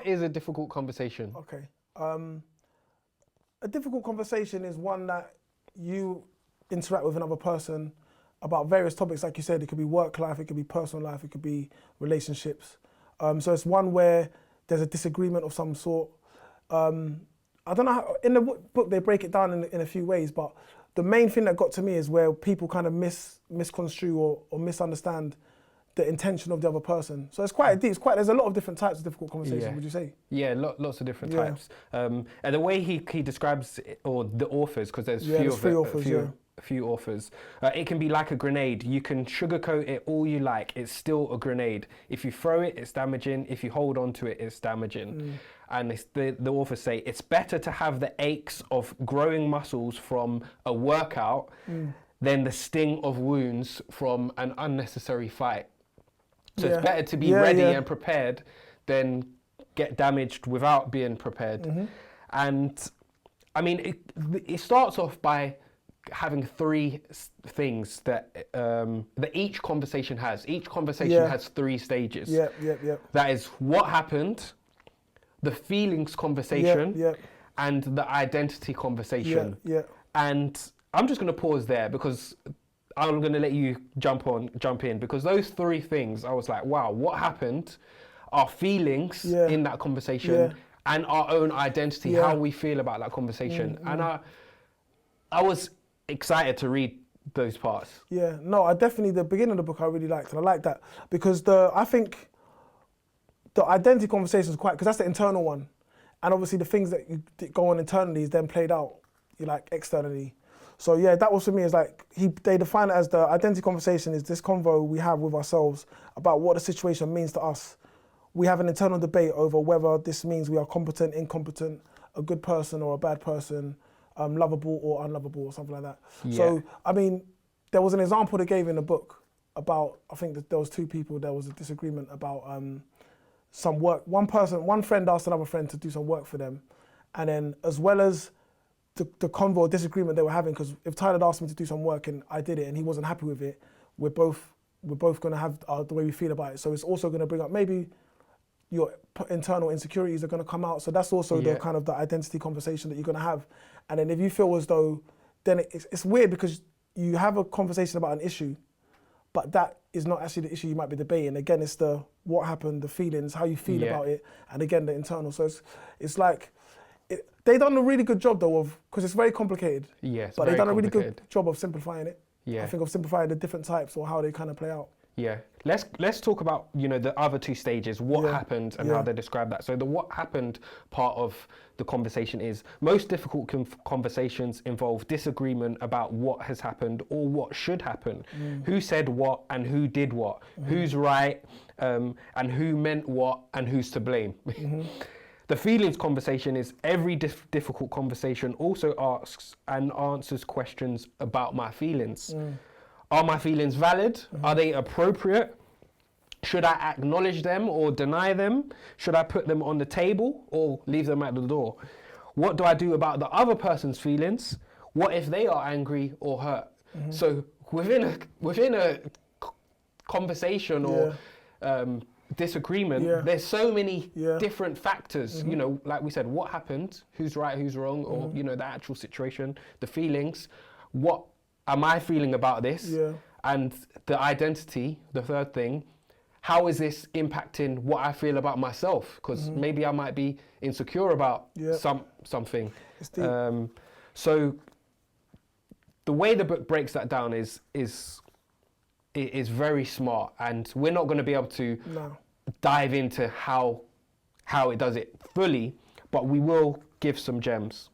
what is a difficult conversation? Okay. A difficult conversation is one that you interact with another person about various topics. Like you said, it could be work life, it could be personal life, it could be relationships. So it's one where there's a disagreement of some sort. I don't know how, in the book they break it down in a few ways, but the main thing that got to me is where people kind of misconstrue or misunderstand the intention of the other person. So it's quite deep. There's a lot of different types of difficult conversation. Would you say? Yeah, lots of different types. And the way he describes it, or the authors, because there's a few authors. It can be like a grenade. You can sugarcoat it all you like. It's still a grenade. If you throw it, it's damaging. If you hold on to it, it's damaging. And the authors say it's better to have the aches of growing muscles from a workout than the sting of wounds from an unnecessary fight. So it's better to be ready and prepared than get damaged without being prepared. And I mean, it starts off by having three things that each conversation has. Each conversation has three stages. That is what happened, the feelings conversation, and the identity conversation. And I'm just going to pause there because I'm going to let you jump in, because those three things, I was like, wow, what happened? Our feelings in that conversation and our own identity, how we feel about that conversation. And I was excited to read those parts. Yeah, no, I definitely, the beginning of the book I really liked, and I like that because I think the identity conversation is because that's the internal one. And obviously the things that you go on internally is then played out, externally. So yeah, that was for me is like, they define it as the identity conversation is this convo we have with ourselves about what the situation means to us. We have an internal debate over whether this means we are competent, incompetent, a good person or a bad person, lovable or unlovable or something like that. So, I mean, there was an example they gave in the book about, I think that there was two people, there was a disagreement about some work. One friend asked another friend to do some work for them. And then as well as the convo or disagreement they were having, because if Tyler had asked me to do some work and I did it and he wasn't happy with it, we're both going to have the way we feel about it. So it's also going to bring up maybe your internal insecurities are going to come out. So that's also the kind of the identity conversation that you're going to have. And then if you feel as though, then it's weird because you have a conversation about an issue, but that is not actually the issue you might be debating. Again, it's the what happened, the feelings, how you feel about it, and again, the internal. So it's like, they've done a really good job though of, because it's very complicated. Yes, but they've done a really good job of simplifying it. I think of simplifying the different types or how they kind of play out. Let's talk about the other two stages, what happened and how they describe that. So the what happened part of the conversation is most difficult conversations involve disagreement about what has happened or what should happen, who said what and who did what, who's right and who meant what and who's to blame. The feelings conversation is every difficult conversation also asks and answers questions about my feelings. Are my feelings valid? Are they appropriate? Should I acknowledge them or deny them? Should I put them on the table or leave them at the door? What do I do about the other person's feelings? What if they are angry or hurt? So within a conversation or disagreement, there's so many different factors, like we said, what happened, who's right, who's wrong, or the actual situation, the feelings, what am I feeling about this? And the identity, the third thing, how is this impacting what I feel about myself? Because maybe I might be insecure about something. So the way the book breaks that down is very smart, and we're not going to be able to dive into how it does it fully, but we will give some gems.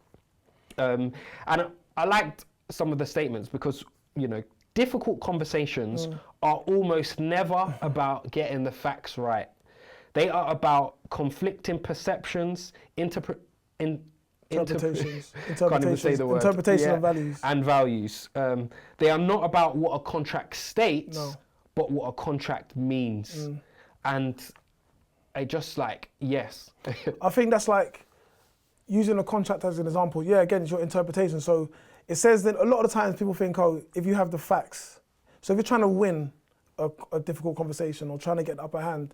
And I liked some of the statements because, difficult conversations are almost never about getting the facts right. They are about conflicting perceptions, interpretations. Can't even say the word. Interpretation of values. And values. They are not about what a contract states, but what a contract means. And I just yes. I think that's like using a contract as an example. Yeah, again, it's your interpretation. So it says that a lot of the times people think, if you have the facts. So if you're trying to win a difficult conversation or trying to get the upper hand,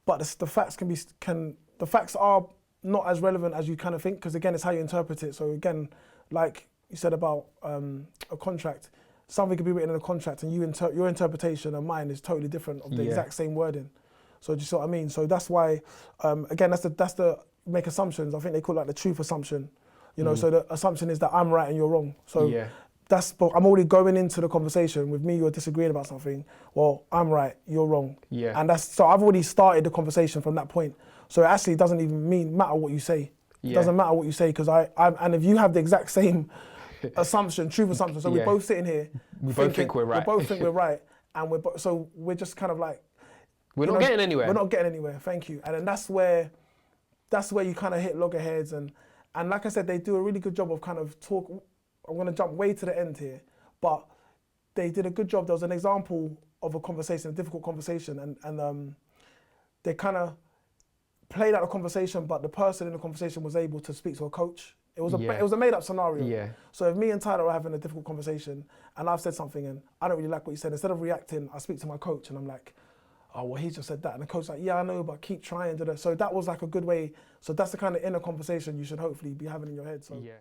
but the facts can the facts are not as relevant as you kind of think, because again, it's how you interpret it. So again, like you said about a contract, something could be written in a contract and your interpretation and mine is totally different of the exact same wording. So do you see what I mean? So that's why, again, that's the make assumptions. I think they call it like the truth assumption. You know, so the assumption is that I'm right and you're wrong. So but I'm already going into the conversation with me, you're disagreeing about something. Well, I'm right, you're wrong. Yeah. And so I've already started the conversation from that point. So it actually doesn't even matter what you say. It doesn't matter what you say, because and if you have the exact same assumption, truth assumption, so we're both sitting here. We both think we're right. We both think we're right. And so we're just kind of like, we're not getting anywhere. We're not getting anywhere, thank you. And then that's where you kind of hit loggerheads. And like I said, they do a really good job of kind of I'm going to jump way to the end here, but they did a good job. There was an example of a conversation, a difficult conversation, and they kind of played out the conversation, but the person in the conversation was able to speak to a coach. It was a made-up scenario. Yeah. So if me and Tyler are having a difficult conversation, and I've said something, and I don't really like what you said, instead of reacting, I speak to my coach, and I'm like, oh, well, he just said that. And the coach's like, yeah, I know, but keep trying. So that was like a good way. So that's the kind of inner conversation you should hopefully be having in your head. So. Yeah.